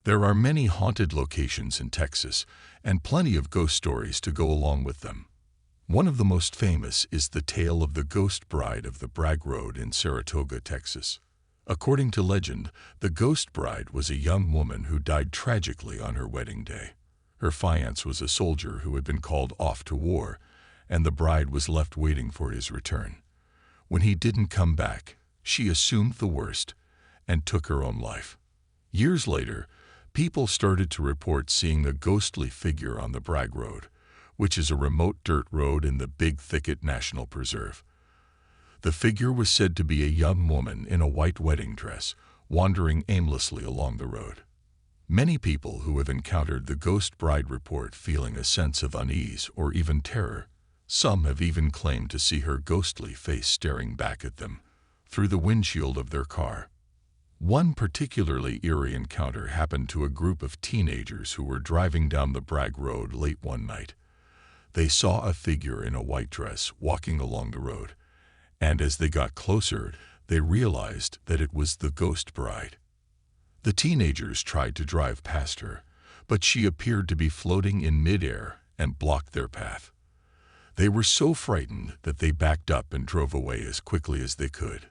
There are many haunted locations in Texas, and plenty of ghost stories to go along with them. One of the most famous is the tale of the ghost bride of the Bragg Road in Saratoga, Texas. According to legend, the ghost bride was a young woman who died tragically on her wedding day. Her fiancé was a soldier who had been called off to war, and the bride was left waiting for his return. When he didn't come back, she assumed the worst and took her own life. Years later, people started to report seeing a ghostly figure on the Bragg Road, which is a remote dirt road in the Big Thicket National Preserve. The figure was said to be a young woman in a white wedding dress, wandering aimlessly along the road. Many people who have encountered the ghost bride report feeling a sense of unease or even terror. Some have even claimed to see her ghostly face staring back at them through the windshield of their car. One particularly eerie encounter happened to a group of teenagers who were driving down the Bragg Road late one night. They saw a figure in a white dress walking along the road, and as they got closer, they realized that it was the ghost bride. The teenagers tried to drive past her, but she appeared to be floating in midair and blocked their path. They were so frightened that they backed up and drove away as quickly as they could.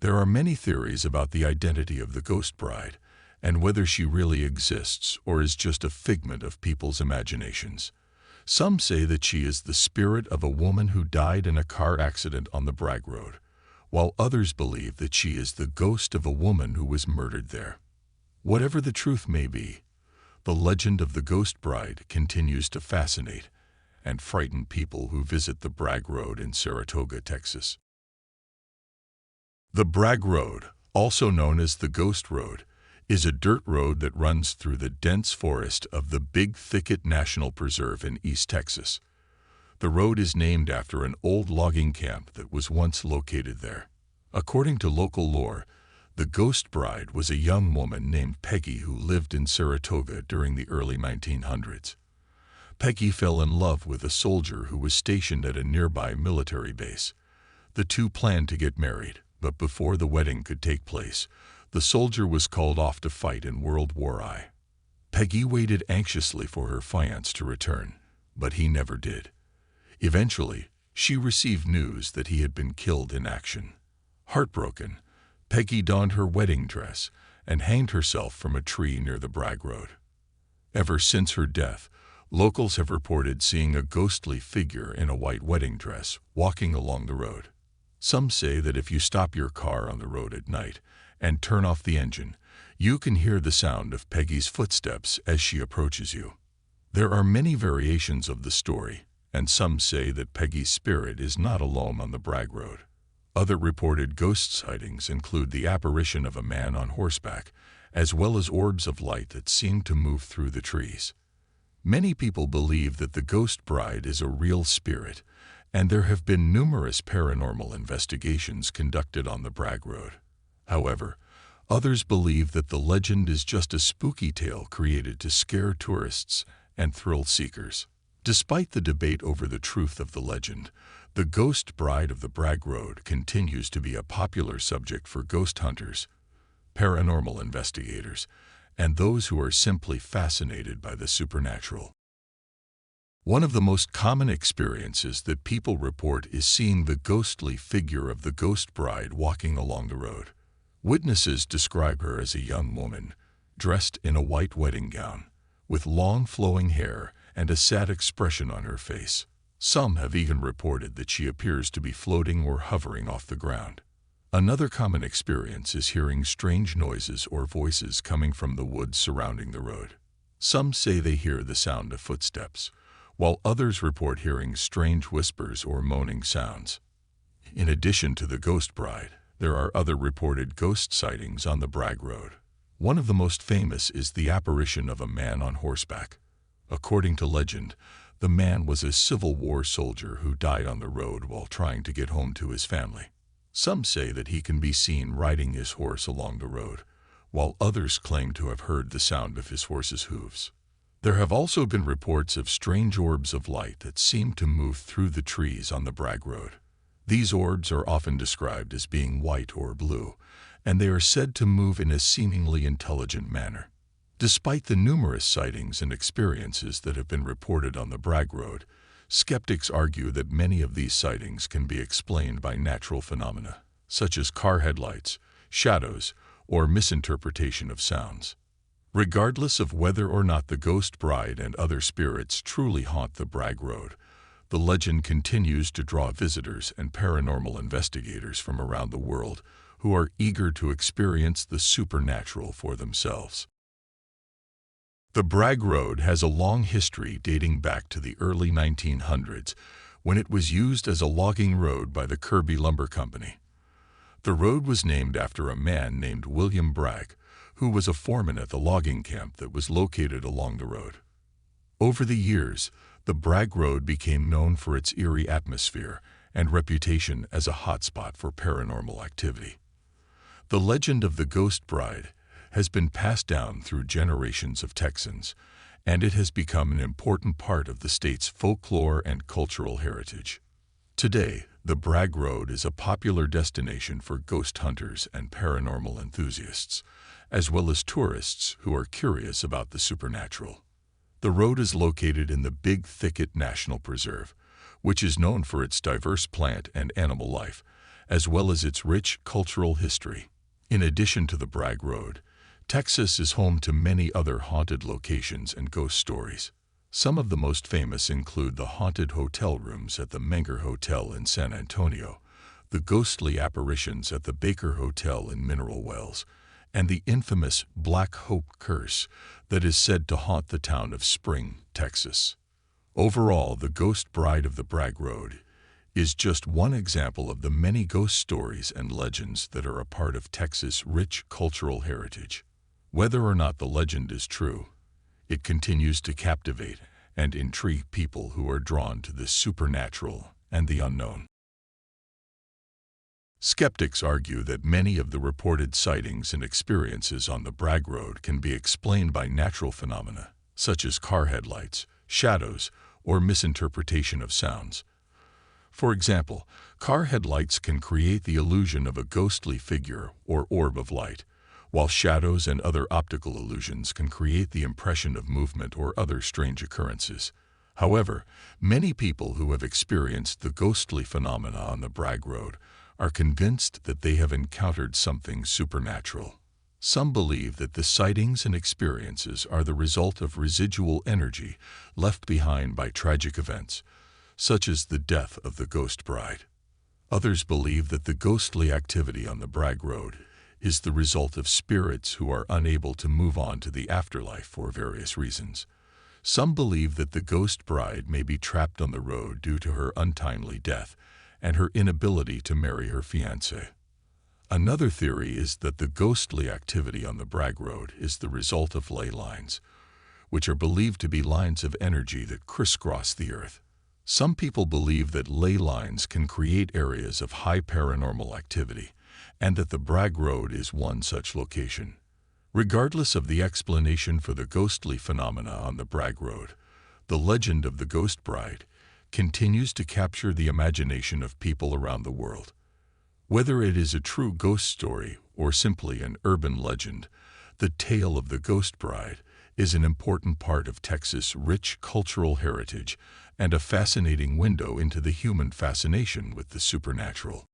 There are many theories about the identity of the ghost bride and whether she really exists or is just a figment of people's imaginations. Some say that she is the spirit of a woman who died in a car accident on the Bragg Road, while others believe that she is the ghost of a woman who was murdered there. Whatever the truth may be, the legend of the ghost bride continues to fascinate and frighten people who visit the Bragg Road in Saratoga, Texas. The Bragg Road, also known as the Ghost Road, is a dirt road that runs through the dense forest of the Big Thicket National Preserve in East Texas. The road is named after an old logging camp that was once located there. According to local lore, the ghost bride was a young woman named Peggy who lived in Saratoga during the early 1900s. Peggy fell in love with a soldier who was stationed at a nearby military base. The two planned to get married, but before the wedding could take place, the soldier was called off to fight in World War I. Peggy waited anxiously for her fiancé to return, but he never did. Eventually, she received news that he had been killed in action. Heartbroken, Peggy donned her wedding dress and hanged herself from a tree near the Bragg Road. Ever since her death, locals have reported seeing a ghostly figure in a white wedding dress walking along the road. Some say that if you stop your car on the road at night and turn off the engine, you can hear the sound of Peggy's footsteps as she approaches you. There are many variations of the story, and some say that Peggy's spirit is not alone on the Bragg Road. Other reported ghost sightings include the apparition of a man on horseback, as well as orbs of light that seem to move through the trees. Many people believe that the ghost bride is a real spirit, and there have been numerous paranormal investigations conducted on the Bragg Road. However, others believe that the legend is just a spooky tale created to scare tourists and thrill seekers. Despite the debate over the truth of the legend, the ghost bride of the Bragg Road continues to be a popular subject for ghost hunters, paranormal investigators, and those who are simply fascinated by the supernatural. One of the most common experiences that people report is seeing the ghostly figure of the ghost bride walking along the road. Witnesses describe her as a young woman, dressed in a white wedding gown, with long flowing hair and a sad expression on her face. Some have even reported that she appears to be floating or hovering off the ground. Another common experience is hearing strange noises or voices coming from the woods surrounding the road. Some say they hear the sound of footsteps, while others report hearing strange whispers or moaning sounds. In addition to the ghost bride, there are other reported ghost sightings on the Bragg Road. One of the most famous is the apparition of a man on horseback. According to legend, the man was a Civil War soldier who died on the road while trying to get home to his family. Some say that he can be seen riding his horse along the road, while others claim to have heard the sound of his horse's hooves. There have also been reports of strange orbs of light that seem to move through the trees on the Bragg Road. These orbs are often described as being white or blue, and they are said to move in a seemingly intelligent manner. Despite the numerous sightings and experiences that have been reported on the Bragg Road, skeptics argue that many of these sightings can be explained by natural phenomena, such as car headlights, shadows, or misinterpretation of sounds. Regardless of whether or not the ghost bride and other spirits truly haunt the Bragg Road, the legend continues to draw visitors and paranormal investigators from around the world who are eager to experience the supernatural for themselves. The Bragg Road has a long history dating back to the early 1900s, when it was used as a logging road by the Kirby Lumber Company. The road was named after a man named William Bragg, who was a foreman at the logging camp that was located along the road. Over the years, the Bragg Road became known for its eerie atmosphere and reputation as a hotspot for paranormal activity. The legend of the Ghost Bride has been passed down through generations of Texans, and it has become an important part of the state's folklore and cultural heritage. Today, the Bragg Road is a popular destination for ghost hunters and paranormal enthusiasts, as well as tourists who are curious about the supernatural. The road is located in the Big Thicket National Preserve, which is known for its diverse plant and animal life, as well as its rich cultural history. In addition to the Bragg Road, Texas is home to many other haunted locations and ghost stories. Some of the most famous include the haunted hotel rooms at the Menger Hotel in San Antonio, the ghostly apparitions at the Baker Hotel in Mineral Wells, and the infamous Black Hope Curse that is said to haunt the town of Spring, Texas. Overall, the Ghost Bride of the Bragg Road is just one example of the many ghost stories and legends that are a part of Texas' rich cultural heritage. Whether or not the legend is true, it continues to captivate and intrigue people who are drawn to the supernatural and the unknown. Skeptics argue that many of the reported sightings and experiences on the Bragg Road can be explained by natural phenomena, such as car headlights, shadows, or misinterpretation of sounds. For example, car headlights can create the illusion of a ghostly figure or orb of light, while shadows and other optical illusions can create the impression of movement or other strange occurrences. However, many people who have experienced the ghostly phenomena on the Bragg Road are convinced that they have encountered something supernatural. Some believe that the sightings and experiences are the result of residual energy left behind by tragic events, such as the death of the Ghost Bride. Others believe that the ghostly activity on the Bragg Road is the result of spirits who are unable to move on to the afterlife for various reasons. Some believe that the Ghost Bride may be trapped on the road due to her untimely death and her inability to marry her fiancé. Another theory is that the ghostly activity on the Bragg Road is the result of ley lines, which are believed to be lines of energy that crisscross the earth. Some people believe that ley lines can create areas of high paranormal activity, and that the Bragg Road is one such location. Regardless of the explanation for the ghostly phenomena on the Bragg Road, the legend of the Ghost Bride continues to capture the imagination of people around the world. Whether it is a true ghost story or simply an urban legend, the tale of the Ghost Bride is an important part of Texas' rich cultural heritage and a fascinating window into the human fascination with the supernatural.